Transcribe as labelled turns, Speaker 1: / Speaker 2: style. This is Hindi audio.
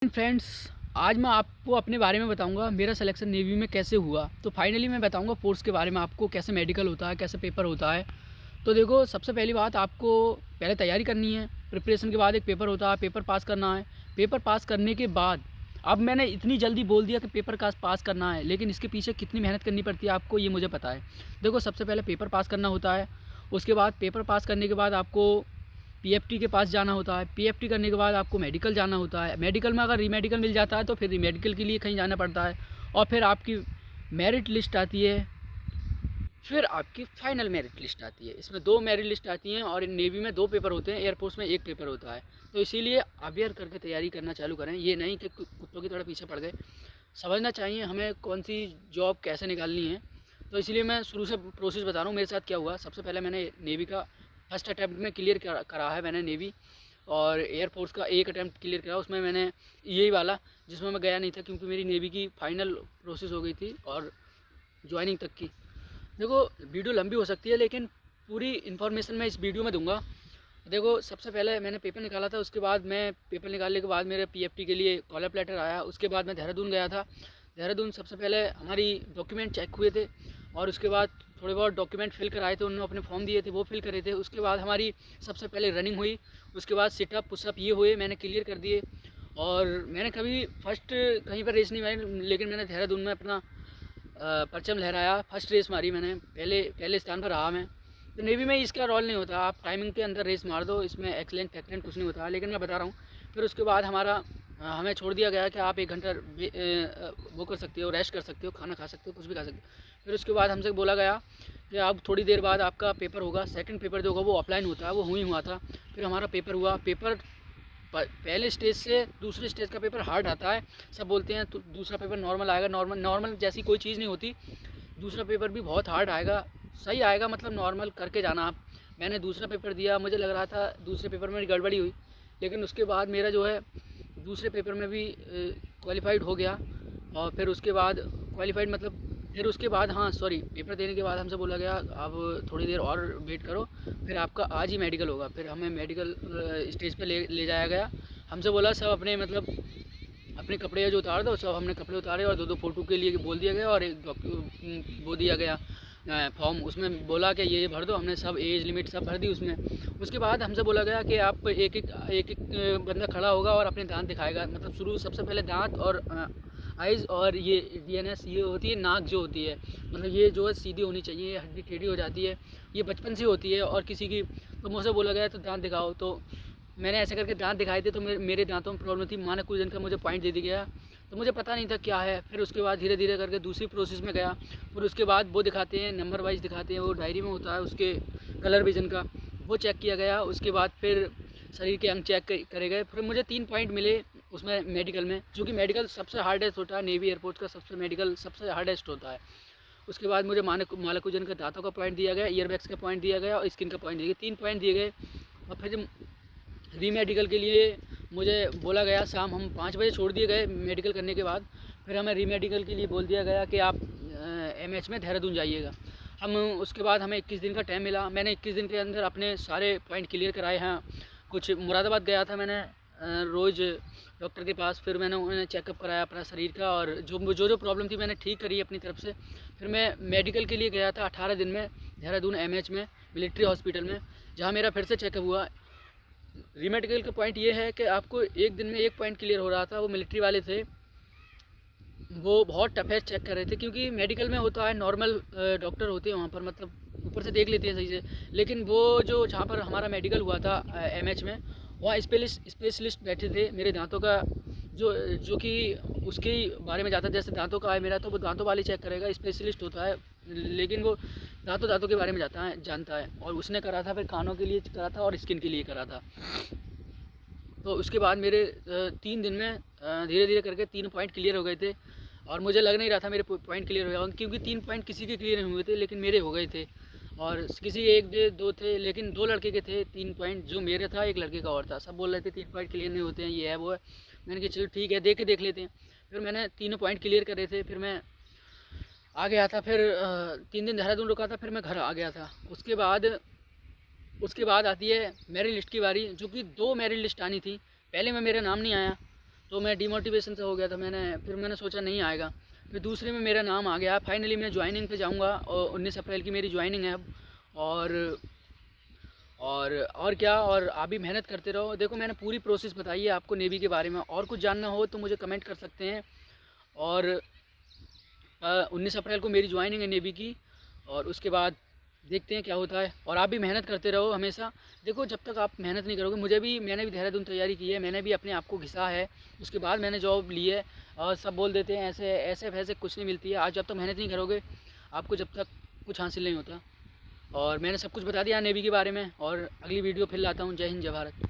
Speaker 1: फ्रेंड्स, आज मैं आपको अपने बारे में बताऊंगा मेरा सिलेक्शन नेवी में कैसे हुआ। तो फाइनली मैं बताऊंगा कोर्स के बारे में आपको, कैसे मेडिकल होता है, कैसे पेपर होता है। तो देखो, सबसे पहली बात आपको पहले तैयारी करनी है। प्रिपरेशन के बाद एक पेपर होता है, पेपर पास करना है। पेपर पास करने के बाद, अब मैंने इतनी जल्दी बोल दिया कि पेपर का पास करना है, लेकिन इसके पीछे कितनी मेहनत करनी पड़ती है आपको, ये मुझे पता है। देखो, सबसे पहले पेपर पास करना होता है। उसके बाद पेपर पास करने के बाद आपको पीएफटी के पास जाना होता है। पीएफटी करने के बाद आपको मेडिकल जाना होता है। मेडिकल में अगर रीमेडिकल मिल जाता है तो फिर रीमेडिकल के लिए कहीं जाना पड़ता है। और फिर आपकी मेरिट लिस्ट आती है। फिर आपकी फाइनल मेरिट लिस्ट आती है। इसमें दो मेरिट लिस्ट आती हैं और नेवी में दो पेपर होते हैं, एयरफोर्स में एक पेपर होता है। तो इसीलिए अवेयर करके तैयारी करना चालू करें। ये नहीं कि कुत्तों की तरह पीछे पड़ गए। समझना चाहिए हमें कौन सी जॉब कैसे निकालनी है। तो इसीलिए मैं शुरू से प्रोसेस बता रहा हूँ मेरे साथ क्या हुआ। सबसे पहले मैंने नेवी का फर्स्ट अटैम्प्ट में क्लियर करा है मैंने नेवी। और एयरफोर्स का एक अटैम्प्ट क्लियर करा, उसमें मैंने यही वाला जिसमें मैं गया नहीं था, क्योंकि मेरी नेवी की फ़ाइनल प्रोसेस हो गई थी और ज्वाइनिंग तक की। देखो, वीडियो लंबी हो सकती है लेकिन पूरी इन्फॉर्मेशन मैं इस वीडियो में दूंगा। देखो, सबसे पहले मैंने पेपर निकाला था। उसके बाद मैं पेपर निकालने के बाद मेरे पीएफटी के लिए कॉल अप लेटर आया। उसके बाद मैं देहरादून गया था। देहरादून सबसे पहले हमारी डॉक्यूमेंट चेक हुए थे और उसके बाद थोड़े बहुत डॉक्यूमेंट फिल कराए थे। उन्होंने अपने फॉर्म दिए थे, वो फिल करे थे। उसके बाद हमारी सबसे पहले रनिंग हुई। उसके बाद सिटअप पुशअप ये हुए, मैंने क्लियर कर दिए। और मैंने कभी फर्स्ट कहीं पर रेस नहीं मारी, लेकिन मैंने देहरादून में अपना परचम लहराया। फर्स्ट रेस मारी मैंने, पहले स्थान पर रहा मैं। तो नेवी में इसका रोल नहीं होता, आप टाइमिंग के अंदर रेस मार दो, इसमें एक्सीलेंट फैक्लेंट कुछ नहीं होता। लेकिन मैं बता रहा हूँ, फिर उसके बाद हमें छोड़ दिया गया कि आप 1 घंटा वो कर सकते हो, रेस्ट कर सकते हो, खाना खा सकते हो, कुछ भी खा सकते हो। फिर उसके बाद हमसे बोला गया कि अब थोड़ी देर बाद आपका पेपर होगा। सेकंड पेपर जो होगा वो ऑफलाइन होता है, वो हुई हुआ था। फिर हमारा पेपर हुआ। पेपर पहले स्टेज से दूसरे स्टेज का पेपर हार्ड आता है। सब बोलते हैं तो दूसरा पेपर नॉर्मल आएगा। नॉर्मल जैसी कोई चीज़ नहीं होती। दूसरा पेपर भी बहुत हार्ड आएगा, सही आएगा, मतलब नॉर्मल करके जाना आप। मैंने दूसरा पेपर दिया, मुझे लग रहा था दूसरे पेपर में गड़बड़ी हुई, लेकिन उसके बाद मेरा जो है दूसरे पेपर में भी क्वालिफाइड हो गया। और फिर उसके बाद क्वालिफाइड मतलब फिर उसके बाद, हाँ सॉरी, पेपर देने के बाद हमसे बोला गया अब थोड़ी देर और वेट करो, फिर आपका आज ही मेडिकल होगा। फिर हमें मेडिकल स्टेज पे ले जाया गया। हमसे बोला सब अपने मतलब अपने कपड़े जो उतार दो, सब हमने कपड़े उतारे और दो दो फ़ोटो के लिए बोल दिया गया। और एक वो दिया गया फॉर्म, उसमें बोला कि ये भर दो। हमने सब एज लिमिट सब भर दी उसमें। उसके बाद हमसे बोला गया कि आप एक बंदा खड़ा होगा और अपने दांत दिखाएगा। मतलब शुरू सबसे पहले दांत और आइज़ और ये डीएनएस ये होती है, नाक जो होती है, मतलब ये जो है सीधी होनी चाहिए, हड्डी टेढ़ी हो जाती है, ये बचपन से होती है। और किसी की तो मुझसे बोला गया तो दांत दिखाओ। तो मैंने ऐसे करके दांत दिखाए थे, तो मेरे दांतों में प्रॉब्लम थी। माँ ने कुछ दिन का मुझे पॉइंट दे दिया गया, तो मुझे पता नहीं था क्या है। फिर उसके बाद धीरे धीरे करके दूसरी प्रोसेस में गया। फिर उसके बाद वो दिखाते हैं, नंबर वाइज दिखाते हैं, वो डायरी में होता है उसके कलर विजन का, वो चेक किया गया। उसके बाद फिर शरीर के अंग चेक करे गए। फिर मुझे 3 पॉइंट मिले उसमें मेडिकल में, जो कि मेडिकल सबसे हार्डेस्ट होता है। नेवी एयरपोर्ट का मेडिकल सबसे हार्डेस्ट होता है। उसके बाद मुझे मालकुजन का दांतों का पॉइंट दिया गया, ईयरबैग्स का पॉइंट दिया गया और स्किन का पॉइंट दिया गया। 3 पॉइंट दिए गए। और फिर री मेडिकल के लिए मुझे बोला गया, शाम हम 5 बजे छोड़ दिए गए मेडिकल करने के बाद। फिर हमें री मेडिकल के लिए बोल दिया गया कि आप एमएच में देहरादून जाइएगा। हम उसके बाद हमें 21 दिन का टाइम मिला। मैंने 21 दिन के अंदर अपने सारे पॉइंट क्लियर कराए हैं। कुछ मुरादाबाद गया था मैंने रोज़ डॉक्टर के पास। फिर मैंने उन्हें चेकअप कराया अपना शरीर का, और जो प्रॉब्लम थी मैंने ठीक करी अपनी तरफ से। फिर मैं मेडिकल के लिए गया था 18 दिन में देहरादून एमएच में, मिलिट्री हॉस्पिटल में, जहाँ मेरा फिर से चेकअप हुआ। रीमेडिकल का पॉइंट ये है कि आपको एक दिन में एक पॉइंट क्लियर हो रहा था। वो मिलिट्री वाले थे, वो बहुत टफेस्ट चेक कर रहे थे, क्योंकि मेडिकल में होता है नॉर्मल डॉक्टर होते हैं वहाँ पर, मतलब ऊपर से देख लेते हैं सही से। लेकिन वो जो जहाँ पर हमारा मेडिकल हुआ था एमएच में, वहाँ स्पेशलिस्ट बैठे थे मेरे दांतों का, जो कि उसके बारे में जाता है। जैसे दांतों का है मेरा, तो वो दांतों वाले चेक करेगा, स्पेशलिस्ट होता है। लेकिन वो दांतों के बारे में जानता है। और उसने करा था, फिर कानों के लिए करा था और स्किन के लिए करा था। तो उसके बाद मेरे 3 दिन में धीरे धीरे करके 3 पॉइंट क्लियर हो गए थे। और मुझे लग नहीं रहा था मेरे पॉइंट क्लियर हो जाएंगे, क्योंकि 3 पॉइंट किसी के क्लियर नहीं हुए थे, लेकिन मेरे हो गए थे। और किसी एक दो थे, लेकिन 2 लड़के के थे 3 पॉइंट, जो मेरे था, एक लड़के का और था। सब बोल रहे थे 3 पॉइंट क्लियर नहीं होते हैं, ये है वो है। मैंने कहा चलो ठीक है, देख लेते हैं। फिर मैंने तीनों पॉइंट क्लियर करे थे। फिर मैं आ गया था। फिर 3 दिन देहरादून रुका था, फिर मैं घर आ गया था। उसके बाद आती है मेरिट लिस्ट की बारी, जो कि 2 मेरिट लिस्ट आनी थी। पहले में मेरा नाम नहीं आया, तो मैं डिमोटिवेशन से हो गया था। फिर मैंने सोचा नहीं आएगा, फिर दूसरे में मेरा नाम आ गया। फाइनली मैं ज्वाइनिंग पे जाऊंगा और 19 अप्रैल की मेरी ज्वाइनिंग है अब। और और क्या, और आप भी मेहनत करते रहो। देखो मैंने पूरी प्रोसेस बताई है आपको नेवी के बारे में, और कुछ जानना हो तो मुझे कमेंट कर सकते हैं। और 19 अप्रैल को मेरी ज्वाइनिंग है नेवी की, और उसके बाद देखते हैं क्या होता है। और आप भी मेहनत करते रहो हमेशा। देखो जब तक आप मेहनत नहीं करोगे, मैंने भी देहरादून तैयारी की है, मैंने भी अपने आप को घिसा है, उसके बाद मैंने जॉब ली है। और सब बोल देते हैं ऐसे ऐसे वैसे कुछ नहीं मिलती है। आज जब तक मेहनत नहीं करोगे, आपको जब तक कुछ हासिल नहीं होता। और मैंने सब कुछ बता दिया नेवी के बारे में, और अगली वीडियो फिर लाता हूँ। जय हिंद, जय भारत।